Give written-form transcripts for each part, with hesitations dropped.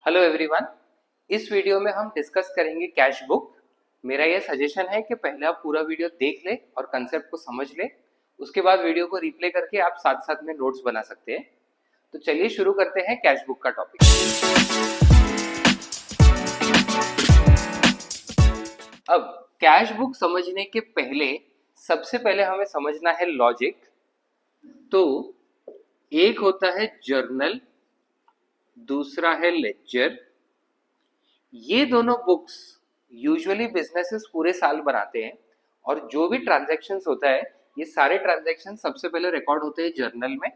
Hello everyone. इस video में हम डिस्कस करेंगे कैश बुक। मेरा ये सजेशन है कि पहले आप पूरा वीडियो देख ले और कंसेप्ट को समझ ले, उसके बाद वीडियो को रिप्ले करके आप साथ साथ में नोट्स बना सकते हैं। तो चलिए शुरू करते हैं कैश बुक का टॉपिक। अब कैश बुक समझने के पहले सबसे पहले हमें समझना है लॉजिक। तो एक होता है जर्नल, दूसरा है लेजर। ये दोनों बुक्स यूजुअली बिजनेसेस पूरे साल बनाते हैं और जो भी ट्रांजैक्शंस होता है ये सारे ट्रांजैक्शन सबसे पहले रिकॉर्ड होते हैं जर्नल में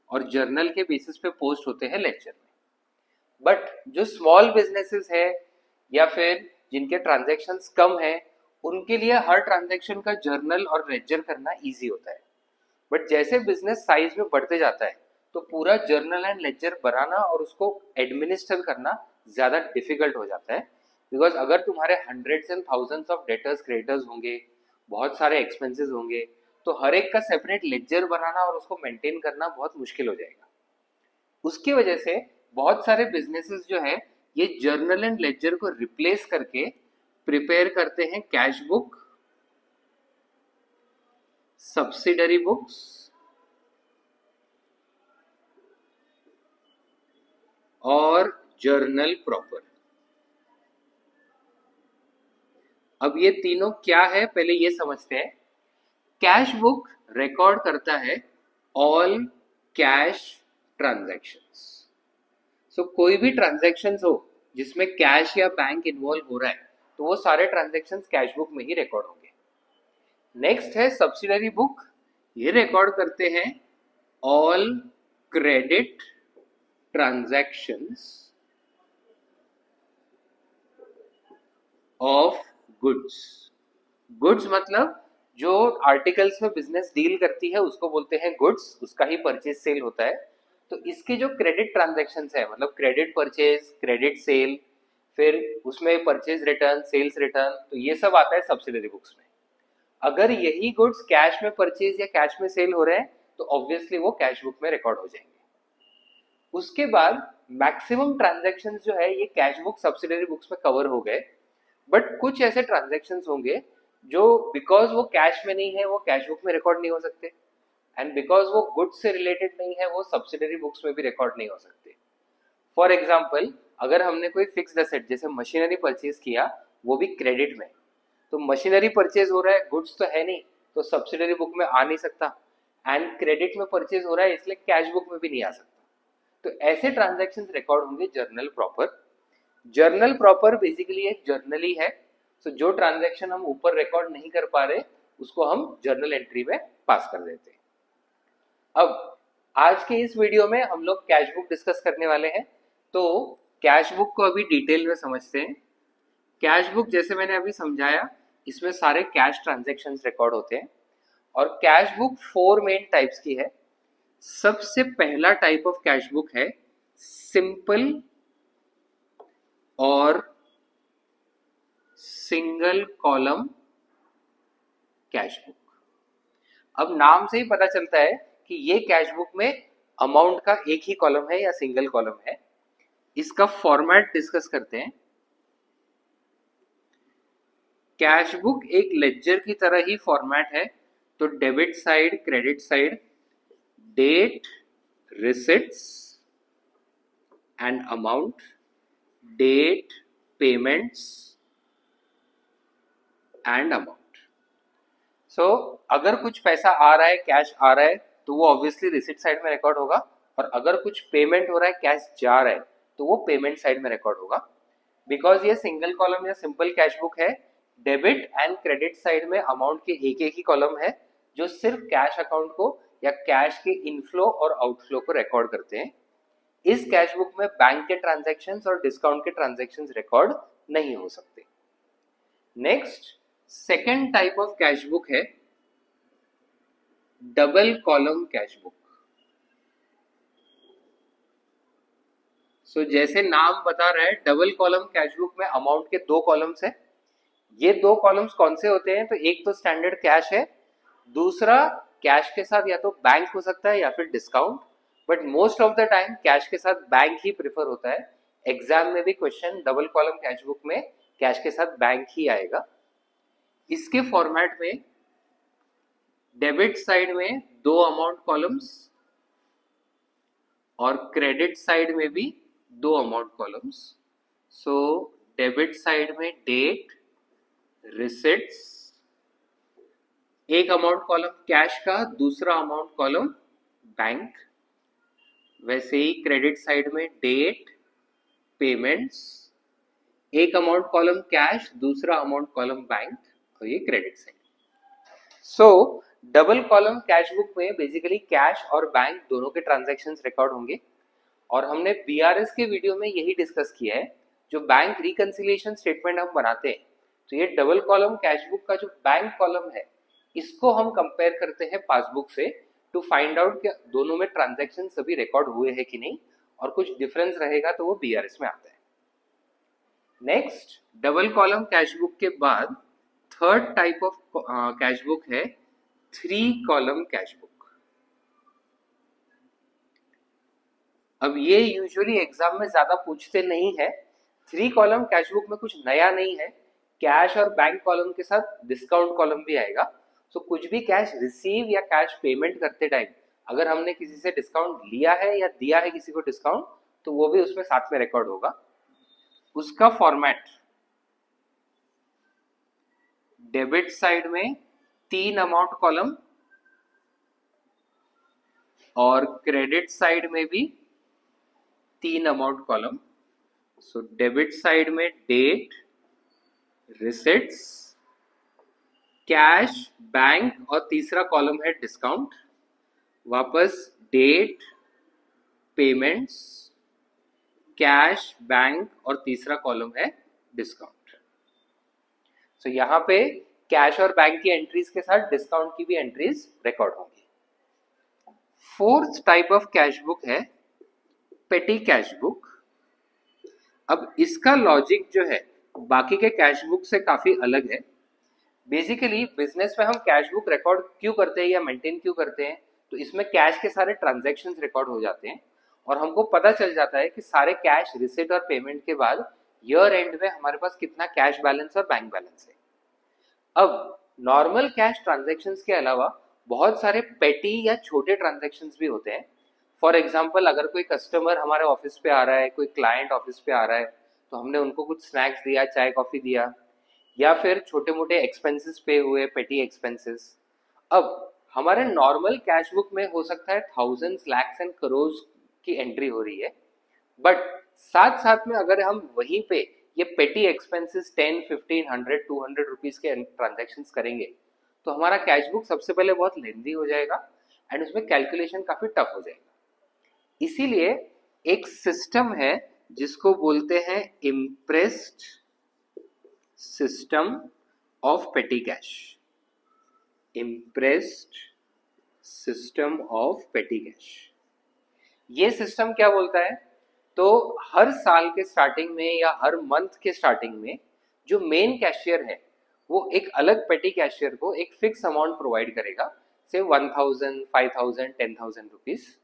और जर्नल के बेसिस पे पोस्ट होते हैं लेजर में। बट जो स्मॉल बिजनेसेस है या फिर जिनके ट्रांजैक्शंस कम है उनके लिए हर ट्रांजैक्शन का जर्नल और लेजर करना इजी होता है। बट जैसे बिजनेस साइज में बढ़ते जाता है तो पूरा जर्नल एंड लेजर बनाना और उसको एडमिनिस्टर करना ज्यादा डिफिकल्ट हो जाता है। बिकॉज अगर तुम्हारे hundreds and thousands of debtors creditors होंगे, बहुत सारे एक्सपेंसेस होंगे, तो हर एक का सेपरेट लेजर बनाना और उसको मेंटेन करना बहुत मुश्किल हो जाएगा। उसकी वजह से बहुत सारे बिजनेसेस जो है ये जर्नल एंड लेजर को रिप्लेस करके प्रिपेयर करते हैं कैश बुक, सब्सिडरी बुक्स और जर्नल प्रॉपर। अब ये तीनों क्या है पहले ये समझते हैं। कैश बुक रिकॉर्ड करता है ऑल कैश ट्रांजैक्शंस। सो कोई भी ट्रांजैक्शंस हो जिसमें कैश या बैंक इन्वॉल्व हो रहा है तो वो सारे ट्रांजैक्शंस कैश बुक में ही रिकॉर्ड होंगे। नेक्स्ट है सब्सिडरी बुक। ये रिकॉर्ड करते हैं all credit transactions of goods. Goods मतलब जो आर्टिकल्स में बिजनेस डील करती है उसको बोलते हैं गुड्स, उसका ही परचेज सेल होता है। तो इसके जो क्रेडिट ट्रांजैक्शंस है मतलब क्रेडिट परचेज, क्रेडिट सेल, फिर उसमें परचेज रिटर्न, सेल्स रिटर्न, तो ये सब आता है सब्सिडरी बुक्स में। अगर यही गुड्स कैश में परचेज या कैश में सेल हो रहे हैं तो ऑब्वियसली वो कैश बुक में रिकॉर्ड हो जाएंगे। उसके बाद मैक्सिमम ट्रांजैक्शंस जो है ये कैश बुक सब्सिडरी बुक्स में कवर हो गए। बट कुछ ऐसे ट्रांजैक्शंस होंगे जो बिकॉज वो कैश में नहीं है वो कैश बुक में रिकॉर्ड नहीं हो सकते, एंड बिकॉज वो गुड्स से रिलेटेड नहीं है वो सब्सिडरी बुक्स में भी रिकॉर्ड नहीं हो सकते। फॉर एग्जाम्पल अगर हमने कोई फिक्स्ड एसेट जैसे मशीनरी परचेज किया वो भी क्रेडिट में, तो मशीनरी परचेज हो रहा है, गुड्स तो है नहीं, तो सब्सिडरी बुक में आ नहीं सकता, एंड क्रेडिट में परचेज हो रहा है इसलिए कैश बुक में भी नहीं आ सकता। तो ऐसे ट्रांजैक्शंस रिकॉर्ड होंगे journal proper. Journal proper basically एक जर्नल ही है। तो जो ट्रांजैक्शन हम ऊपर रिकॉर्ड नहीं कर पा रहे उसको हम जर्नल एंट्री में पास कर देते हैं। अब आज के इस वीडियो में हम लोग कैश बुक डिस्कस करने वाले हैं। तो कैश बुक को अभी डिटेल में समझते हैं। कैश बुक जैसे मैंने अभी समझाया इसमें सारे कैश ट्रांजैक्शंस रिकॉर्ड होते हैं और कैश बुक 4 मेन टाइप्स की है। सबसे पहला टाइप ऑफ कैश बुक है सिंपल और सिंगल कॉलम कैश बुक। अब नाम से ही पता चलता है कि ये कैश बुक में अमाउंट का एक ही कॉलम है या सिंगल कॉलम है। इसका फॉर्मेट डिस्कस करते हैं। कैश बुक एक लेजर की तरह ही फॉर्मेट है। तो debit side, credit side, date, receipts and amount, date, payments and amount. So अगर कुछ पैसा आ रहा है, कैश आ रहा है, तो वो ऑब्वियसली रिसिट साइड में रिकॉर्ड होगा, और अगर कुछ पेमेंट हो रहा है, कैश जा रहा है, तो वो पेमेंट साइड में रिकॉर्ड होगा। बिकॉज ये सिंगल कॉलम या सिंपल कैश बुक है, डेबिट एंड क्रेडिट साइड में अमाउंट के एक एक ही कॉलम है जो सिर्फ कैश अकाउंट को या कैश के इनफ्लो और आउटफ्लो को रिकॉर्ड करते हैं। इस कैश बुक में बैंक के ट्रांजैक्शंस और डिस्काउंट के ट्रांजैक्शंस रिकॉर्ड नहीं हो सकते। Next second type of cash book है डबल कॉलम कैश बुक। सो जैसे नाम बता रहा है डबल कॉलम कैश बुक में अमाउंट के 2 कॉलम्स है। ये 2 कॉलम्स कौन से होते हैं? तो एक तो स्टैंडर्ड कैश है, दूसरा कैश के साथ या तो बैंक हो सकता है या फिर discount, but most of the time cash के साथ बैंक ही प्रेफर होता है। एग्जाम में भी question double column cash book में कैश के साथ बैंक ही आएगा। इसके फॉर्मेट में डेबिट साइड में 2 अमाउंट कॉलम्स और क्रेडिट साइड में भी 2 amount columns. So debit side में डेट, रिसिट्स, एक अमाउंट कॉलम कैश का, दूसरा अमाउंट कॉलम बैंक। वैसे ही क्रेडिट साइड में डेट, पेमेंट्स, एक अमाउंट कॉलम कैश, दूसरा अमाउंट कॉलम बैंक, और ये क्रेडिट साइड। सो डबल कॉलम कैश बुक में बेसिकली कैश और बैंक दोनों के ट्रांजैक्शंस रिकॉर्ड होंगे। और हमने बीआरएस के वीडियो में यही डिस्कस किया है, जो बैंक रिकंसिलिएशन स्टेटमेंट हम बनाते हैं, तो ये डबल कॉलम कैश बुक का जो बैंक कॉलम है, इसको हम कंपेयर करते हैं पासबुक से टू फाइंड आउट कि दोनों में ट्रांजैक्शन सभी रिकॉर्ड हुए हैं कि नहीं, और कुछ डिफरेंस रहेगा तो वो बीआरएस में आता है। Next, double column cash book के बाद third type of cash book है 3 कॉलम कैश बुक। अब ये यूजुअली एग्जाम में ज्यादा पूछते नहीं है। 3 कॉलम कैश बुक में कुछ नया नहीं है, कैश और बैंक कॉलम के साथ डिस्काउंट कॉलम भी आएगा। सो कुछ भी कैश रिसीव या कैश पेमेंट करते टाइम अगर हमने किसी से डिस्काउंट लिया है या दिया है किसी को डिस्काउंट, तो वो भी उसमें साथ में रिकॉर्ड होगा। उसका फॉर्मेट डेबिट साइड में 3 अमाउंट कॉलम और क्रेडिट साइड में भी 3 amount column. So debit side में डेट, रिसिट्स, कैश, बैंक और तीसरा कॉलम है डिस्काउंट। वापस डेट, पेमेंट्स, कैश, बैंक और तीसरा कॉलम है डिस्काउंट। सो यहाँ पे कैश और बैंक की एंट्रीज के साथ डिस्काउंट की भी एंट्रीज रिकॉर्ड होंगी। Fourth type of cash book है पेटी कैश बुक। अब इसका लॉजिक जो है बाकी के कैश बुक से काफी अलग है। बेसिकली बिजनेस में हम कैश बुक रिकॉर्ड क्यों करते हैं या मेंटेन क्यों करते हैं, तो इसमें कैश के सारे ट्रांजैक्शंस रिकॉर्ड हो जाते हैं और हमको पता चल जाता है कि सारे कैश रिसिट और पेमेंट के बाद ईयर एंड में हमारे पास कितना कैश बैलेंस और बैंक बैलेंस है। अब नॉर्मल कैश ट्रांजैक्शंस के अलावा बहुत सारे पेटी या छोटे ट्रांजैक्शंस भी होते हैं। फॉर एग्जांपल, अगर कोई कस्टमर हमारे ऑफिस पे आ रहा है, कोई क्लाइंट ऑफिस पे आ रहा है, तो हमने उनको कुछ स्नैक्स दिया, चाय कॉफी दिया, या फिर छोटे मोटे एक्सपेंसेस पे हुए, पेटी एक्सपेंसेस। अब हमारे नॉर्मल कैश बुक में हो सकता है थाउजेंड्स, लैक्स एंड करोड़ की एंट्री हो रही है, बट साथ साथ में अगर हम वहीं पे ये पेटी एक्सपेंसेस 10, 15, 100, 200 रुपीज के ट्रांजैक्शंस करेंगे, तो हमारा कैश बुक सबसे पहले बहुत लेंदी हो जाएगा एंड उसमें कैलकुलेशन काफी टफ हो जाएगा। इसीलिए एक सिस्टम है जिसको बोलते हैं इम्प्रेस्ड सिस्टम ऑफ पेटी कैश। इम्प्रेस्ड सिस्टम ऑफ पेटी कैश। ये सिस्टम क्या बोलता है, तो हर साल के स्टार्टिंग में या हर मंथ के स्टार्टिंग में जो मेन कैशियर है वो एक अलग पेटी कैशियर को एक फिक्स अमाउंट प्रोवाइड करेगा, से 1000, 5000, 10,000 रुपीज।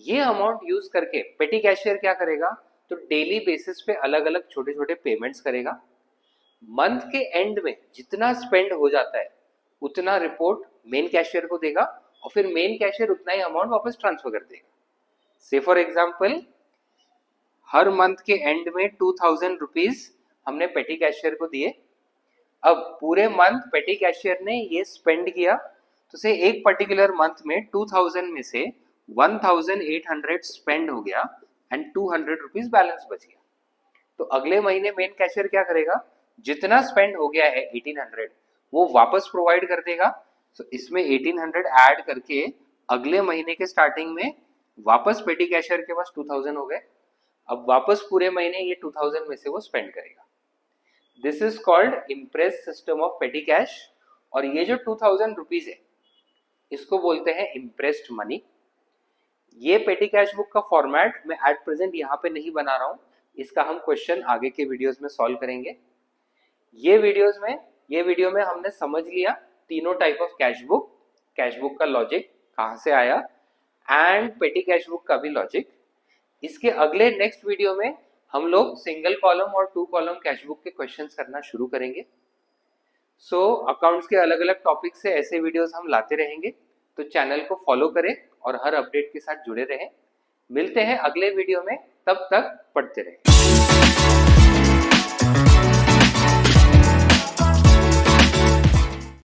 ये अमाउंट यूज करके पेटी कैशियर क्या करेगा, तो डेली बेसिस पे अलग अलग छोटे छोटे पेमेंट्स करेगा। मंथ के एंड में जितना स्पेंड हो जाता है उतना रिपोर्ट मेन कैशियर को देगा और फिर मेन कैशियर उतना ही अमाउंट वापस ट्रांसफर कर देगा। से फॉर एग्जाम्पल, हर मंथ के एंड में 2000 रुपीज हमने पेटी कैशियर को दिए। अब पूरे मंथ पेटी कैशियर ने ये स्पेंड किया, तो से एक पर्टिकुलर मंथ में 2000 में से 1800 स्पेंड हो गया एंड 200 रुपीज बैलेंस बच गया। तो अगले महीने मेन कैशियर क्या करेगा, जितना स्पेंड हो गया है 1800 वो वापस प्रोवाइड कर देगा। तो इसमें 1800 ऐड करके अगले महीने के स्टार्टिंग में वापस पेटी कैशियर के पास 2000 हो गए। अब वापस पूरे महीने ये 2000 में से वो स्पेंड करेगा। This is called impress system of पेटी कैश। और ये जो 2000 रुपीज है इसको बोलते हैं इम्प्रेस्ड मनी। ये पेटी कैश बुक का फॉर्मेट मैं एट प्रेजेंट यहाँ पे नहीं बना रहा हूँ, इसका हम क्वेश्चन आगे के वीडियोस में सॉल्व करेंगे। ये वीडियो में हमने समझ लिया तीनों टाइप ऑफ कैश बुक का लॉजिक कहाँ से आया एंड पेटी कैश बुक का भी लॉजिक। इसके अगले नेक्स्ट वीडियो में हम लोग सिंगल कॉलम और 2 कॉलम कैश बुक के क्वेश्चंस करना शुरू करेंगे। सो अकाउंट्स के अलग अलग टॉपिक से ऐसे वीडियोस हम लाते रहेंगे, तो चैनल को फॉलो करें और हर अपडेट के साथ जुड़े रहें। मिलते हैं अगले वीडियो में, तब तक पढ़ते रहें।